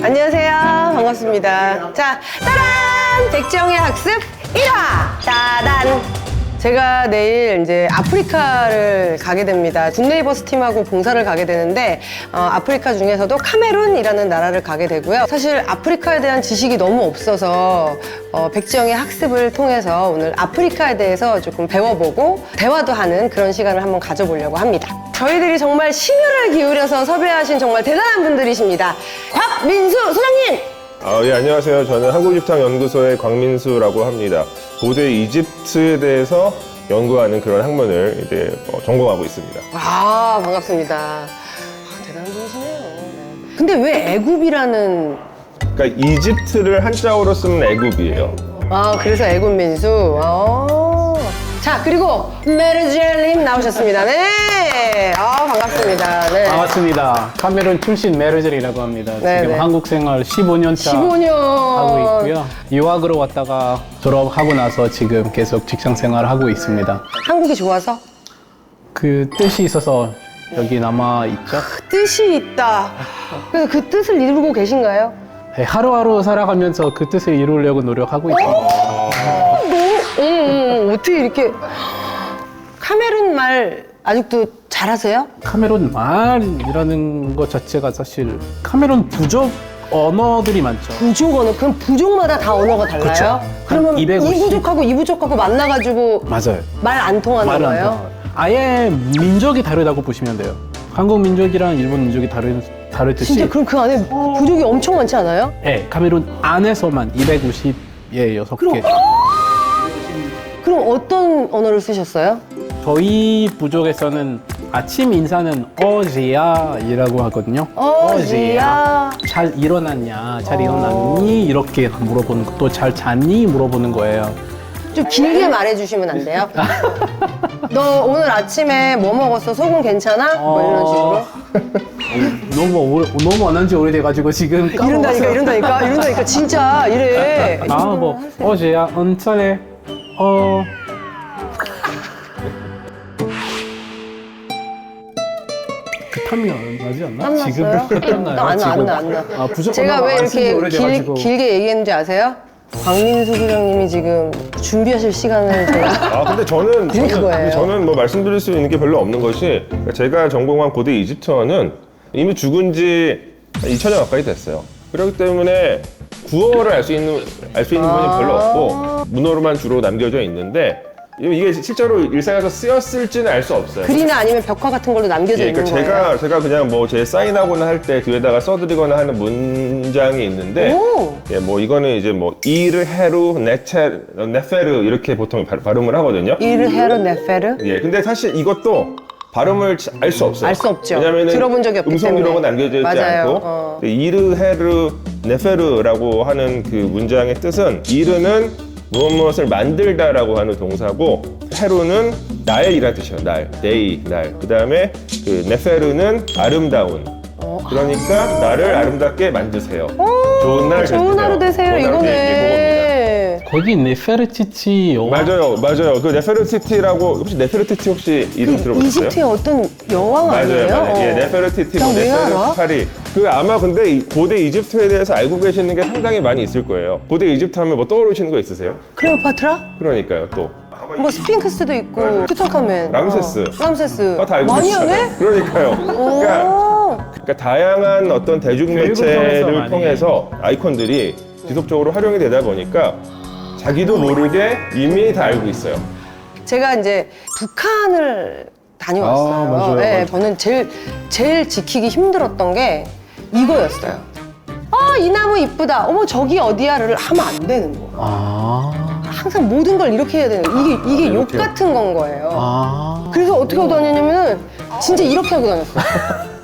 안녕하세요. 반갑습니다. 자, 따란! 백지영의 학습 1화! 따단! 제가 내일 이제 아프리카를 가게 됩니다. 굿네이버스 팀하고 봉사를 가게 되는데 아프리카 중에서도 카메룬이라는 나라를 가게 되고요. 사실 아프리카에 대한 지식이 너무 없어서 백지영의 학습을 통해서 오늘 아프리카에 대해서 조금 배워보고 대화도 하는 그런 시간을 한번 가져보려고 합니다. 저희들이 정말 심혈을 기울여서 섭외하신 정말 대단한 분들이십니다. 곽민수 소장님! 예, 안녕하세요. 저는 한국이집트연구소의 곽민수라고 합니다. 고대 이집트에 대해서 연구하는 그런 학문을 이제 전공하고 있습니다. 와, 반갑습니다. 대단한 분이시네요. 네. 근데 왜 애굽이라는 그러니까 이집트를 한자어로 쓰면 애굽이에요. 그래서 애굽민수. 자, 그리고 메르젤님 나오셨습니다. 네. 반갑습니다. 네. 반갑습니다. 카메룬 출신 메르젤이라고 합니다. 네, 지금 네. 한국 생활 15년 차 15년 하고 있고요. 유학으로 왔다가 졸업하고 나서 지금 계속 직장 생활을 하고 있습니다. 한국이 좋아서? 그 뜻이 있어서 여기 남아 있죠. 뜻이 있다. 그래서 그 뜻을 이루고 계신가요? 네, 하루하루 살아가면서 그 뜻을 이루려고 노력하고 있습니다. 어떻게 이렇게 카메룬 말 아직도 잘하세요? 카메룬 말이라는 것 자체가 사실 카메룬 부족 언어들이 많죠. 부족 언어. 그럼 부족마다 다 언어가 달라요? 그쵸. 그러면 한 250. 이 부족하고 이 부족하고 만나가지고 맞아요. 말 안 통하는 말은 안 거예요? 통해요. 아예 민족이 다르다고 보시면 돼요. 한국 민족이랑 일본 민족이 다르듯이. 진짜 그럼 그 안에 부족이 엄청 많지 않아요? 네, 카메룬 안에서만 250에 6개. 그럼 어떤 언어를 쓰셨어요? 저희 부족에서는 아침 인사는 어제야이라고 하거든요. 어제야. 잘 일어났냐, 잘 일어났니? 이렇게 물어보는 거, 또 잘 잤니? 물어보는 거예요. 좀 길게 말해주시면 안 돼요? 너 오늘 아침에 뭐 먹었어? 속은 괜찮아? 뭐 이런 식으로? 너무 안 한 지 오래돼가지고 지금 까먹었어요. 이런다니까 진짜 이래. 어제야, 은철에, 급하면 나지 않나? 땀났어요? 지금 땀나요? 안 나. 부족 제가 언어가 왜 안 쓴지 이렇게 오래돼가지고. 길게 얘기했는지 아세요? 곽민수 소장님이 지금 준비하실 시간을 제가 근데 저는 그거예요. 저는 뭐 말씀드릴 수 있는 게 별로 없는 것이 제가 전공한 고대 이집트어는 이미 죽은 지 2000년 가까이 됐어요. 그렇기 때문에 구어를 알 수 있는 분이 별로 없고 문어로만 주로 남겨져 있는데 이게 실제로 일상에서 쓰였을지는 알 수 없어요. 글이나 아니면 벽화 같은 걸로 남겨져 예, 있는 그러니까 거예요. 제가 그냥 뭐 제 사인하거나 할 때 뒤에다가 써드리거나 하는 문장이 있는데, 오! 예, 뭐 이거는 이제 뭐 이르 헤루 네페르 이렇게 보통 발음을 하거든요. 이르헤르 네페르? 예, 근데 사실 이것도 발음을 알 수 없어요. 알 수 없죠. 왜냐면은 들어본 적이 없기 음성 때문에. 기록은 남겨져 있지 맞아요. 않고 이르 헤르 네페르라고 하는 그 문장의 뜻은 이르는 무엇을 만들다라고 하는 동사고 헤루는 날이라는 뜻이에요. 날, 데이, 날. 그 다음에 그 네페르는 아름다운. 그러니까 나를 아름답게 만드세요. 좋은 날 좋은 하루 되세요. 좋은 하루 이거네. 거기 네페르티티 영화 맞아요. 그 네페르티티라고 혹시 네페르티티 혹시 이름 들어보셨어요? 이집트의 어떤 여왕 아니에요? 맞아요. 예, 네페르티티, 나 왜 알아? 네페르파리. 그 아마 근데 고대 이집트에 대해서 알고 계시는 게 상당히 많이 있을 거예요. 고대 이집트 하면 뭐 떠오르시는 거 있으세요? 클레오파트라? 그러니까요, 또. 뭐 스핑크스도 있고 맞아요. 투탕카멘, 람세스. 람세스. 다 알고 많이 계시잖아요. 하네? 그러니까요. 그러니까 다양한 어떤 교육을 대중매체를 통해서 통해서 아이콘들이 지속적으로 활용이 되다 보니까 자기도 모르게 이미 다 알고 있어요. 제가 이제 북한을 다녀왔어요. 맞아요. 네, 저는 제일 지키기 힘들었던 게 이거였어요. 이 나무 이쁘다. 어머 저기 어디야를 하면 안 되는 거예요. 항상 모든 걸 이렇게 해야 되는 거예요. 이게 욕 이렇게요? 같은 건 거예요. 그래서 어떻게 하고 다녔냐면은 진짜 이렇게 하고 다녔어요.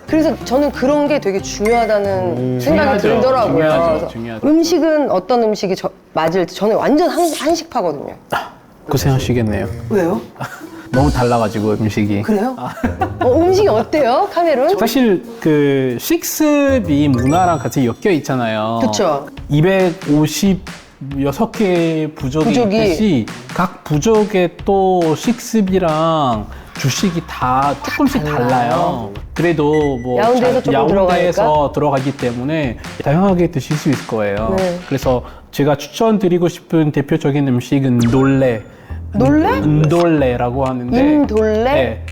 그래서 저는 그런 게 되게 중요하다는 생각이 중요하죠. 들더라고요. 중요하죠. 그래서 중요하죠. 음식은 어떤 음식이 맞을지 저는 완전 한식파거든요. 고생하시겠네요. 왜요? 너무 달라가지고 음식이. 그래요? 음식이 어때요? 카메룬? 사실 그 식습이 문화랑 같이 엮여 있잖아요. 그쵸. 256개 부족이 부족이. 있듯이 각 부족의 또 식습이랑 주식이 다 조금씩 달라요. 그래도 뭐 야운데에서 조금 야운데에서 들어가기 때문에 다양하게 드실 수 있을 거예요. 네. 그래서 제가 추천드리고 싶은 대표적인 음식은 놀래. 놀래? 놀래라고 하는데. 인돌레? 네.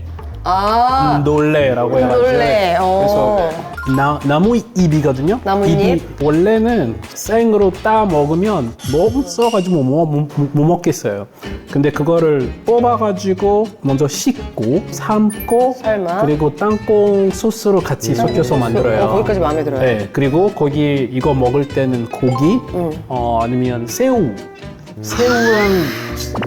아, 놀래라고 해가지고. 인돌레. 그래서 나무 잎이거든요. 나뭇잎? 잎이 원래는 생으로 따 먹으면 너무 써가지고 못 먹겠어요. 근데 그거를 뽑아가지고 먼저 씻고 삶고 삶아. 그리고 땅콩 소스로 같이 섞여서 만들어요. 거기까지 마음에 들어요. 네, 그리고 거기 이거 먹을 때는 고기, 아니면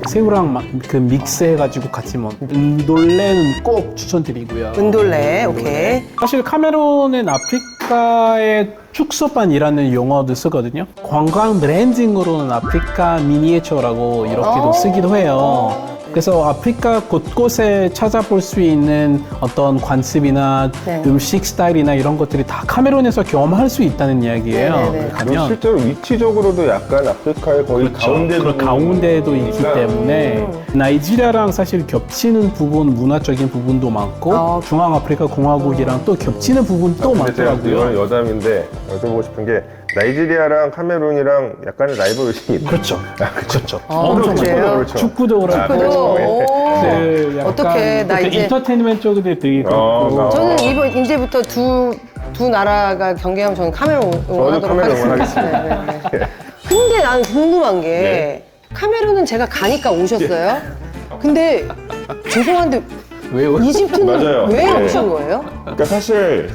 새우랑 그 믹스해가지고 같이 놀래는 꼭 추천드리고요. 은돌레, 오케이. 사실 카메룬은 아프리카의 축소판이라는 용어도 쓰거든요. 관광 브랜딩으로는 아프리카 미니에처라고 이렇게도 쓰기도 해요. 그래서 아프리카 곳곳에 찾아볼 수 있는 어떤 관습이나 네. 음식 스타일이나 이런 것들이 다 카메룬에서 경험할 수 있다는 이야기예요. 네네네. 그리고 가면 실제로 위치적으로도 약간 아프리카의 거의 가운데 그 가운데에도 있기 부분이니까 때문에 나이지리아랑 사실 겹치는 부분, 문화적인 부분도 많고 아. 중앙아프리카 공화국이랑 또 겹치는 부분도 근데 제가 이건 많더라고요. 여담인데 여쭤보고 싶은 게 나이지리아랑 카메룬이랑 약간의 라이벌 의식이 있나요? 그렇죠. 그렇죠. 그래요? 그렇죠. 축구도 그렇고 축구도? 오. 그 약간 어떡해, 나 그 이제- 인터테인먼트 쪽도 되게 그렇고 저는 이제부터 두 나라가 경기하면 저는 카메룬 응원하도록 카메룬 하겠습니다. 응원하겠습니다. 네, 네. 근데 나는 궁금한 게 네. 카메룬은 제가 가니까 오셨어요. 근데 죄송한데 왜 이집트는 맞아요. 왜 네. 오신 거예요? 그러니까 사실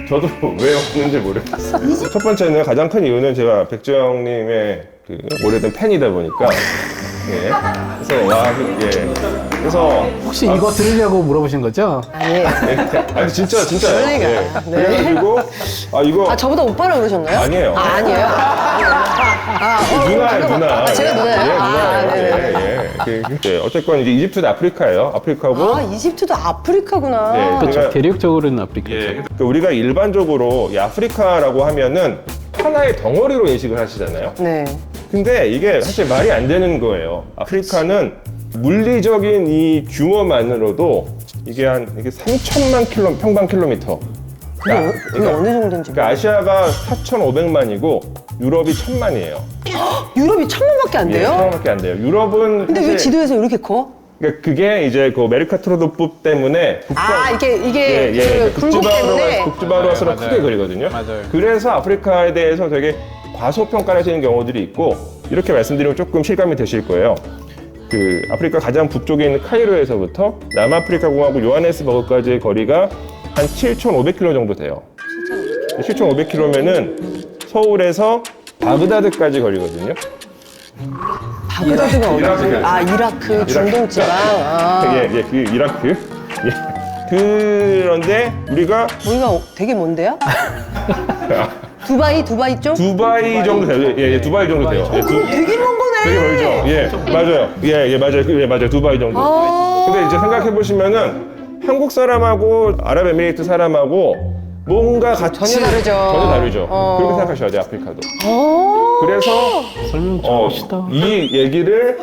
저도 왜 없는지 모르겠어요. 첫 번째는 가장 큰 이유는 제가 백지영님의 그 오래된 팬이다 보니까 예. 그래서 혹시 이거 들으려고 물어보신 거죠? 아니에요. 아니 진짜요. 그러니까. 예. 네. 그래가지고 이거 아 저보다 오빠라 그러셨나요? 아니에요. 아니에요? 누나예요, 누나. 아, 제가 누나예요? 예, 아, 누나예요. 네네. 예. 어쨌건 이제 이집트도 아프리카예요. 아프리카고. 아 이집트도 아프리카구나. 네. 그렇죠. 제가- 대륙적으로는 아프리카죠. 예. 그러니까 우리가 일반적으로 이 아프리카라고 하면은 하나의 덩어리로 인식을 하시잖아요. 네. 근데 이게 사실 말이 안 되는 거예요. 아프리카는 물리적인 이 규모만으로도 이게 3천만 평방 킬로미터. 그게 어느 정도인지. 그러니까 아시아가 4,500만이고 유럽이 1,000만이에요. 유럽이 1,000만밖에 안 돼요? 1,000만밖에 안 돼요. 유럽은 근데 왜 사실 지도에서 이렇게 커? 그러니까 그게 이제 그 메르카토르도법 때문에 이게 그 굴곡 때문에. 국지바로 와서 크게 그리거든요. 맞아요. 그래서 아프리카에 대해서 되게 과소평가를 하시는 경우들이 있고 이렇게 말씀드리면 조금 실감이 되실 거예요. 그 아프리카 가장 북쪽에 있는 카이로에서부터 남아프리카 공화국 요하네스버그까지의 거리가 한 7,500km 정도 돼요. 7,500km면은 서울에서 바그다드까지 거리거든요. 바그다드가 어디? 이라크 중동 지방. 그 이라크. 예. 그런데 우리가 우리가 되게 먼데요? 두바이 쪽? 두바이 정도 돼요. 예, 두바이 정도 돼요. 예, 되게 먼 거네. 되게 멀죠. 예, 맞아요. 맞아요. 맞아요. 두바이 정도. 근데 이제 생각해 보시면은 한국 사람하고 아랍에미레이트 사람하고 뭔가 같이 전혀 다르죠. 전혀 다르죠. 그렇게 생각하셔야 돼요, 아프리카도. 그래서 설명 좋으시다. 이 얘기를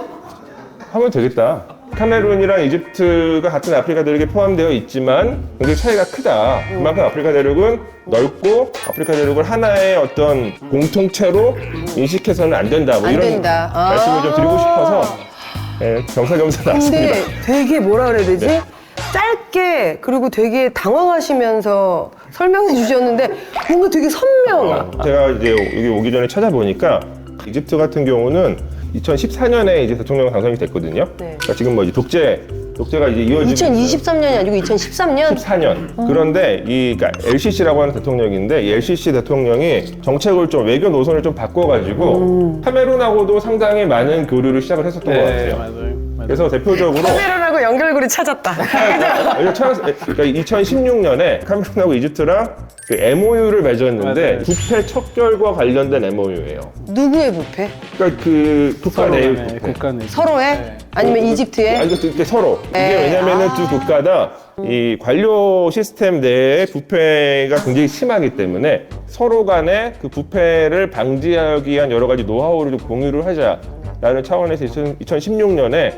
하면 되겠다. 카메룬이랑 이집트가 같은 아프리카 대륙에 포함되어 있지만 굉장히 차이가 크다. 그만큼 아프리카 대륙은 넓고 아프리카 대륙을 하나의 어떤 공통체로 인식해서는 안 된다. 뭐 안 이런 된다. 말씀을 좀 드리고 싶어서 겸사겸사 나왔습니다. 근데 되게 뭐라 그래야 되지? 짧게 그리고 되게 당황하시면서 설명해 주셨는데 뭔가 되게 선명해. 제가 이제 여기 오기 전에 찾아보니까 이집트 같은 경우는 2014년에 이제 대통령 당선이 됐거든요. 네. 그러니까 지금 뭐 이제 독재가 이제 이어지고 2023년이 아니고 2013년? 14년. 그런데 그러니까 LCC라고 하는 대통령인데 이 LCC 대통령이 정책을 좀 외교 노선을 좀 바꿔가지고 카메룬하고도 상당히 많은 교류를 시작을 했었던 것 같아요. 맞아요. 그래서 대표적으로 카메라라고 연결고리 찾았다. 그러니까 2016년에 카메룬하고 이집트랑 그 MOU를 맺었는데 맞아요. 부패 척결과 관련된 MOU예요. 누구의 부패? 그러니까 그 국가 내의 부패. 국가 내 서로의? 네. 아니면 이집트의? 이게 서로. 이게 네. 왜냐면은 두 국가다 이 관료 시스템 내에 부패가 굉장히 심하기 때문에 서로 간에 그 부패를 방지하기 위한 여러 가지 노하우를 좀 공유를 하자라는 차원에서 2016년에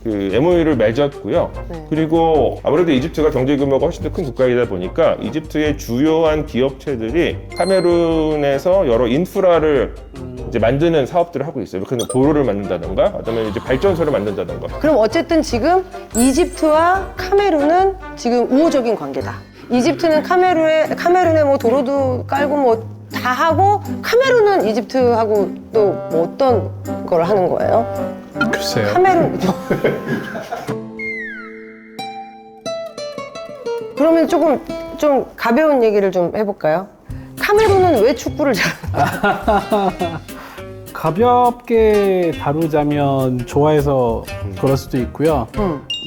그 MOU를 맺었고요. 네. 그리고 아무래도 이집트가 경제 규모가 훨씬 더 큰 국가이다 보니까 이집트의 주요한 기업체들이 카메룬에서 여러 인프라를 이제 만드는 사업들을 하고 있어요. 그래서 도로를 만든다던가, 그다음에 이제 발전소를 만든다던가. 그럼 어쨌든 지금 이집트와 카메룬은 지금 우호적인 관계다. 이집트는 카메룬에 뭐 도로도 깔고 뭐 다 하고, 카메룬은 이집트하고 또 뭐 어떤 걸 하는 거예요? 글쎄요. 카메룬. 그러면 조금 좀 가벼운 얘기를 좀 해볼까요? 카메룬은 왜 축구를 잘하나요? 가볍게 다루자면 좋아해서 그럴 수도 있고요.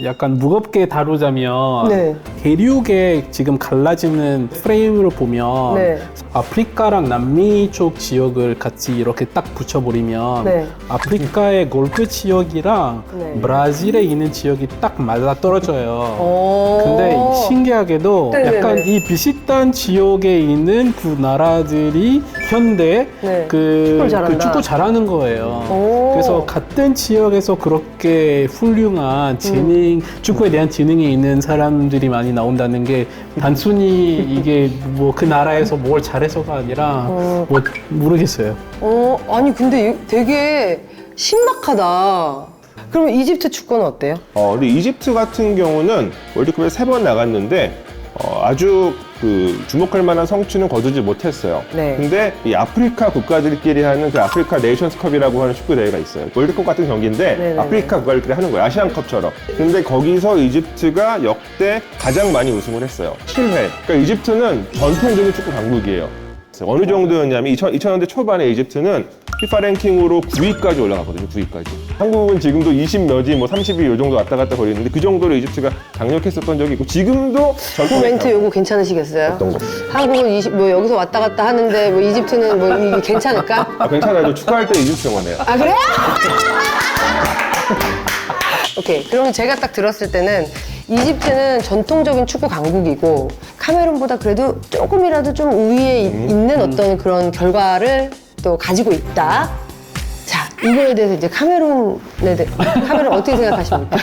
약간 무겁게 다루자면 네. 대륙에 지금 갈라지는 프레임을 보면 네. 아프리카랑 남미 쪽 지역을 같이 이렇게 딱 붙여버리면 네. 아프리카의 골프 지역이랑 네. 브라질에 있는 지역이 딱 맞아 떨어져요. 오. 근데 신기하게도 네네네. 약간 이 비슷한 지역에 있는 두 나라들이 현대 네. 그 축구를 잘한다. 축구 잘하는 거예요. 오. 그래서 같은 지역에서 그렇게 훌륭한 축구에 대한 지능이 있는 사람들이 많이 나온다는 게 단순히 이게 뭐 그 나라에서 뭘 잘해서가 아니라 뭐 모르겠어요. 아니 근데 되게 신박하다. 그러면 이집트 축구는 어때요? 근데 이집트 같은 경우는 월드컵에 3번 나갔는데 아주 그 주목할 만한 성취는 거두지 못했어요. 네. 근데 이 아프리카 국가들끼리 하는 그 아프리카 네이션스컵이라고 하는 축구 대회가 있어요. 월드컵 같은 경기인데 네네네. 아프리카 국가들끼리 하는 거예요. 아시안컵처럼. 근데 거기서 이집트가 역대 가장 많이 우승을 했어요. 7회. 그러니까 이집트는 전통적인 축구 강국이에요. 어느 정도였냐면 2000년대 초반에 이집트는 FIFA 랭킹으로 9위까지 올라갔거든요. 9위까지. 한국은 지금도 20몇위, 뭐 30위 요 정도 왔다 갔다 거리는데 그 정도로 이집트가 강력했었던 적이 있고 지금도 그 전통의 멘트 요거 괜찮으시겠어요? 어떤 거? 한국은 뭐 여기서 왔다 갔다 하는데 뭐 이집트는 뭐 이게 괜찮을까? 괜찮아요. 저 축구할 때 이집트 응원해요. 아 그래? 오케이. 그러면 제가 딱 들었을 때는 이집트는 전통적인 축구 강국이고 카메룬보다 그래도 조금이라도 좀 우위에 있는 어떤 그런 결과를 또 가지고 있다. 자, 이거에 대해서 이제 카메룬 어떻게 생각하십니까?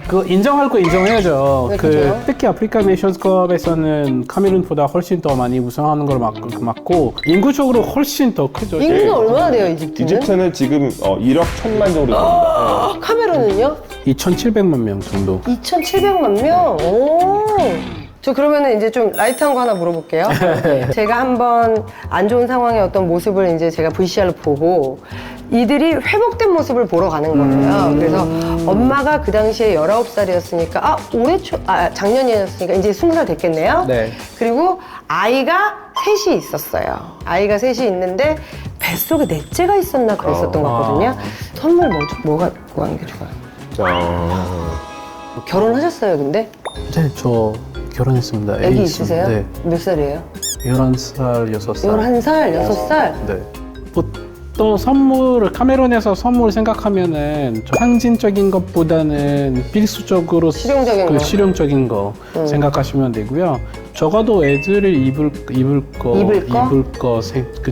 그 인정할 거 인정해야죠. 네, 그 그죠? 특히 아프리카 네이션스컵에서는 카메룬보다 훨씬 더 많이 우승하는 걸 맞고 인구적으로 훨씬 더 크죠. 인구가 얼마나 돼요, 이집트는? 이집트는 지금 1억 1천만 정도 됩니다. 카메룬은요? 2,700만 명 정도. 2,700만 명? 오. 저 그러면은 이제 좀 라이트한 거 하나 물어볼게요. 제가 한번 안 좋은 상황의 어떤 모습을 이제 제가 VCR로 보고 이들이 회복된 모습을 보러 가는 거예요. 그래서 엄마가 그 당시에 19살이었으니까 작년이었으니까 이제 20살 됐겠네요. 네. 그리고 아이가 셋이 있었어요. 아이가 셋이 있는데 뱃속에 넷째가 있었나 그랬었던 것 같거든요. 선물 뭐가 구하는 게 좋아요? 결혼하셨어요, 근데? 네, 저 결혼했습니다. 애기 있습니다. 있으세요? 네. 몇 살이에요? 11살, 6살. 11살, 6살? 네. 또 선물을 카메룬에서 선물 생각하면은 좀 상징적인 것보다는 필수적으로 실용적인 거. 실용적인 거 생각하시면 되고요. 적어도 애들을 입을 거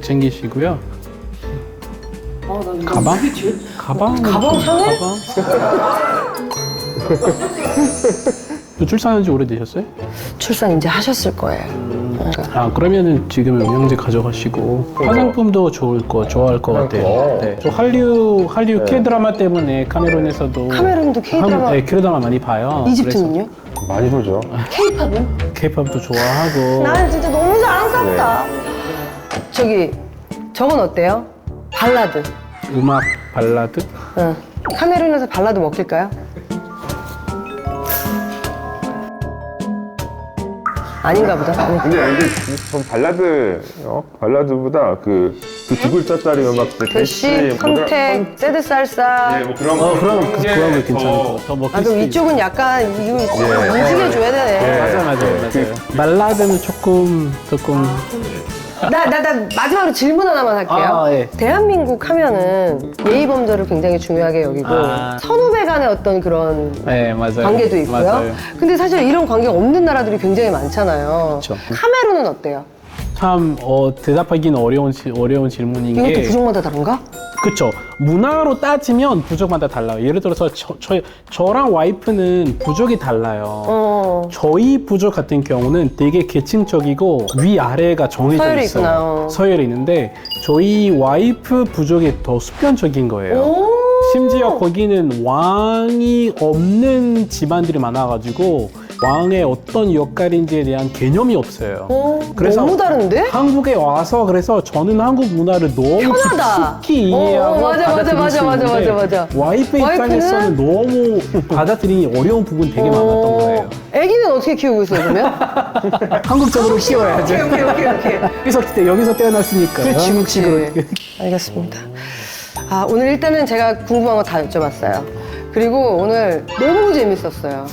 챙기시고요. 가방? 가방 샤넬? 출산한 지 오래되셨어요? 출산 이제 하셨을 거예요. 그러면은 지금 영양제 가져가시고 화장품도 좋아할 것 같아요. 네. 저 한류 K-드라마 때문에 카메룬에서도 카메룬도 K-드라마? 네, K-드라마 많이 봐요. 이집트는요? 많이 보죠. K-팝은? K-팝도 좋아하고. 나는 진짜 너무 자랑스럽다. 저건 어때요? 발라드. 음악 발라드? 응. 카메룬에서 발라드 먹힐까요? 아닌가 보다. 근데 전 발라드보다 그 두 글자짜리 음악 대시, 컨택, 새드 살사. 뭐 그런 그럼 그거 괜찮고 더 먹힐 그럼 수 이쪽은 약간 움직여줘야 되네. 맞아요. 발라드는 조금 나 마지막으로 질문 하나만 할게요. 예. 대한민국 하면은 예의범절을 굉장히 중요하게 여기고 선후배 간의 어떤 그런 네, 맞아요. 관계도 있고요. 맞아요. 근데 사실 이런 관계가 없는 나라들이 굉장히 많잖아요. 그쵸. 카메룬은 어때요? 참 대답하기는 어려운 질문인 이것도 게 부족마다 다른가? 그쵸. 문화로 따지면 부족마다 달라요. 예를 들어서 저랑 와이프는 부족이 달라요. 저희 부족 같은 경우는 되게 계층적이고 위아래가 정해져 서열이 있어요. 있구나. 서열이 있는데 저희 와이프 부족이 더 수평적인 거예요. 오. 심지어 거기는 왕이 없는 집안들이 많아가지고 왕의 어떤 역할인지에 대한 개념이 없어요. 너무 다른데? 한국에 와서 그래서 저는 한국 문화를 너무 편하다. 깊이 이해하고 맞아, 받아들일 수 맞아, 있는데 맞아. 와이프 입장에서는 너무 받아들이기 어려운 부분 되게 많았던 거예요. 애기는 어떻게 키우고 있어요, 그러면? 한국적으로 키워야죠. 오케이. 그래서 여기서 태어났으니까. 그렇지. 한국식으로. 알겠습니다. 아, 오늘 일단은 제가 궁금한 거 다 여쭤봤어요. 그리고 오늘 너무 재밌었어요.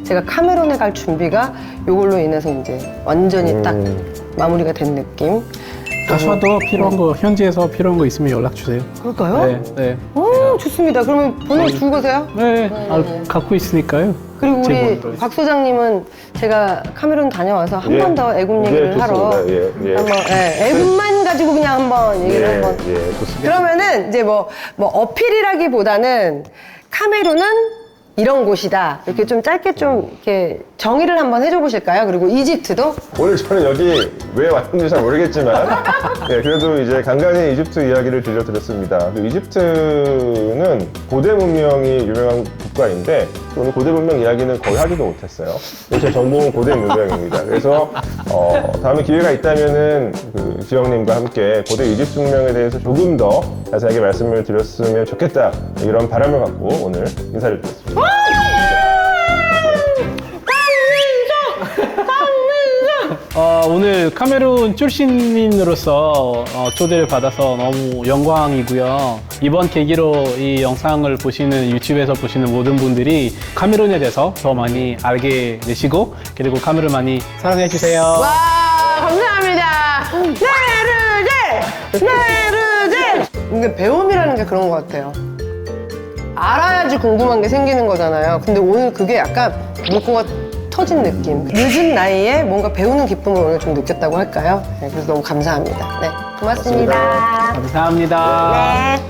제가 카메론에 갈 준비가 이걸로 인해서 이제 완전히 딱 마무리가 된 느낌. 가셔도 필요한 거, 현지에서 필요한 거 있으면 연락 주세요. 그럴까요? 네. 오, 좋습니다. 그러면 번호 주고 가세요. 네. 갖고 있으니까요. 그리고 제 우리 번호로 박 소장님은 제가 카메론 다녀와서 한 예. 번 더 애국 얘기를 예, 하러 좋습니다. 예. 한번 애국만 가지고 그냥 한번 얘기를 한번 좋습니다. 그러면은 이제 뭐 어필이라기보다는 카메룬은 이런 곳이다 이렇게 좀 짧게 좀 이렇게 정의를 한번 해줘 보실까요? 그리고 이집트도 오늘 저는 여기 왜 왔는지 잘 모르겠지만 네, 그래도 이제 간간히 이집트 이야기를 들려드렸습니다. 이집트는 고대 문명이 유명한 국가인데 오늘 고대 문명 이야기는 거의 하지도 못했어요. 제 전공은 고대 문명입니다. 그래서 다음에 기회가 있다면은 그 지영님과 함께 고대 이집트 문명에 대해서 조금 더 자세하게 말씀을 드렸으면 좋겠다 이런 바람을 갖고 오늘 인사를 드렸습니다. 오늘 카메룬 출신인으로서 초대를 받아서 너무 영광이고요. 이번 계기로 이 영상을 보시는 유튜브에서 보시는 모든 분들이 카메룬에 대해서 더 많이 알게 되시고 그리고 카메룬 많이 사랑해 주세요. 와 감사합니다. 네르제 이게 배움이라는 게 그런 것 같아요. 알아야지 궁금한 게 생기는 거잖아요. 근데 오늘 그게 약간 물고가 터진 느낌. 늦은 나이에 뭔가 배우는 기쁨을 오늘 좀 느꼈다고 할까요? 네, 그래서 너무 감사합니다. 네, 고맙습니다. 감사합니다. 네.